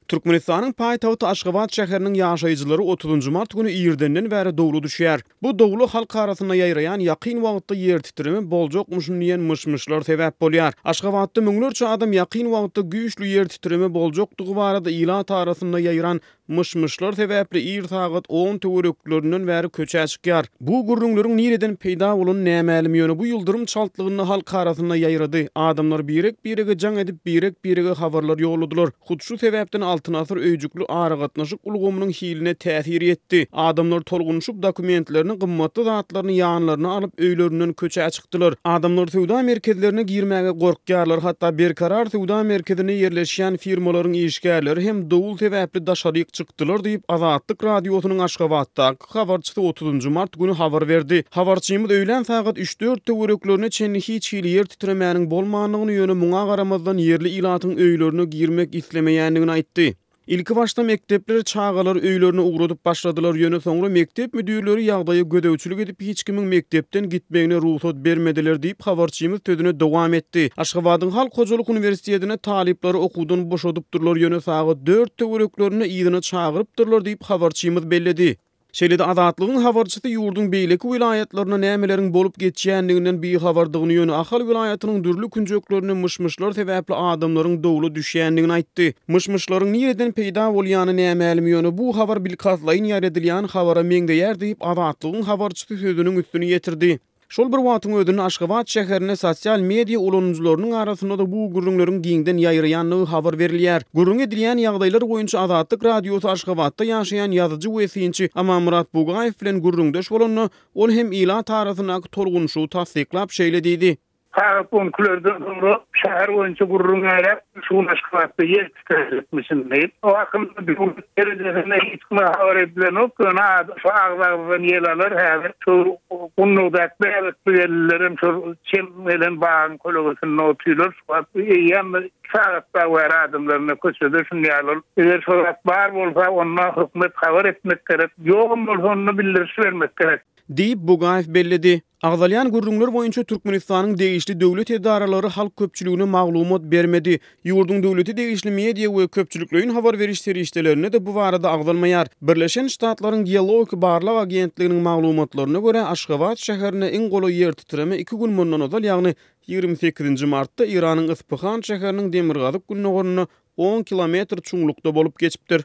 Türkmenistanyň paýtagty Aşgabat şäheriniň ýaşaýjylary 30 mart güni ýerdenden bäri dowlu düşýär. Bu dowlu halk arasyna ýaýraýan ýakyn wagtda ýer titremi boljokmuşyn diýen myş-myşlar sebäp bolýar. Aşgabatda müňlerçe adam ýakyn wagtda güýçli ýer titremi boljokdygy barada ilat arasyna ýaýran myş-myşlar sebäpli ýer sagat 10 töwereklerinden bäri köçä çykýar. Bu gurrunlaryň nireden peýda bolan nämälim ýöne bu ýyldyrym çaltlygyny halk arasyna ýaýrady. Adamlar birege jaň edip birege habarlar ýogladylar. Hut şu sebäpden altyn asır öýjükli aragatnaşyk ulgamynyň hiline täsir etdi. Adamlar tolgunşup dokumentlerini, gymmatly zatlaryny ýanlaryna alyp öýlerinden köçä çykdylar. Adamlar sowda merkezlerine girmäge gorkýarlar, hatda berkarar sowda merkezine ýerleşýän firmalaryň işgärleri hem dowul sebäpli daşaryk çykdylar diýip Azatlyk radiosynyň Aşgabatdaky habarçysy 30 mart güni habar berdi. Habarçymyz öýlen sagat 3-4 töwereklerine çenli hiç ýer titremäniň bolmanyny ýöne muňa garamazdan ýerli ilatyň öýlerine girmek islemeýändigini aýtdy. İlki başta mektepler çağalar öýlerine ugradyp başladylar ýöne soňra mektep müdürleri ýagdaýy gödäwçilik edip hiç kimiň mektepden gitmegine ruhsat bermediler diýip habarçymyz tödüne dowam etdi. Aşgabatyň Halk Hojalyk Uniwersitetine talipleri okudan boşadypdyrlar ýöne sagat 4 töwereklerine ýygyna çağırypdyrlar diýip habarçymyz belledi. Şeýle-de Azatlygyň habarçysy ýurdun beýleki wilayatlaryna nämeleriň bolup geçýändiginden bir habardygyny ýöne Ahal wilayatynyň dürli künjeklerine myş-myşlar sebäpli adamlaryň dowlu düşýändigini aýtdy. Myş-myşlaryň nireden peýda bolýany nämälim ýöne bu habar bilkazlaýyn ýar edilýän habara meňdeýär diýip Azatlygyň habarçysy sözüniň üstüne ýetirdi. Şol bir wagtyň ödüni Aşgabat şäherine sosial media ulanjylarynyň arasynda da bu gurrunlaryň giňden ýaýraýanlygy habar berilýär. Gurrun edilýän ýagdaýlar boýunça Azatlyk radiosy Aşgabatda ýaşaýan ýazyjy we synçy Amamurat Bugaýew bilen gurrundaş bolany ol hem ilat arasyna tolgunşy tasdiklap şeýle diýdi. Saat 10'lardan sonra şehir boyunca gurrun ayrap şuun Aşgabatda yer titretmişsin deyip o hakkında bir derecesinde hiç kime haber edilen o kına şu ağzağızdan yelalar hemen şu kunnudaklı evet bu yerlilerim şu çemmelen bağın kologasının otuylar yanında saatta var adımlarına köşede şunu yalır eğer şorat var olsa onunla hükümet haber etmek gerek yoğun olsa onunla bildirisi vermek gerek diýip Bugaýew belledi. Agdalýan gurrunlar boýunça Türkmenistanyň degişli döwlet edaralary halk köpçüligine maglumat bermedi. Ýurdun döwleti degişli media we köpçülikleriň habar beriş serişdelerine de bu barada agdalmaýar. Birleşen Ştatlaryň Geologik Barlag Agentliginiň maglumatlaryna görä Aşgabat şäherine iň goly ýer titreme 2 gün mundan ozal, ýagny 28 martda Iranyň Ispahan şäheriniň Demirgazyk gününe 10 kilometr çuňlukda bolup geçipdir.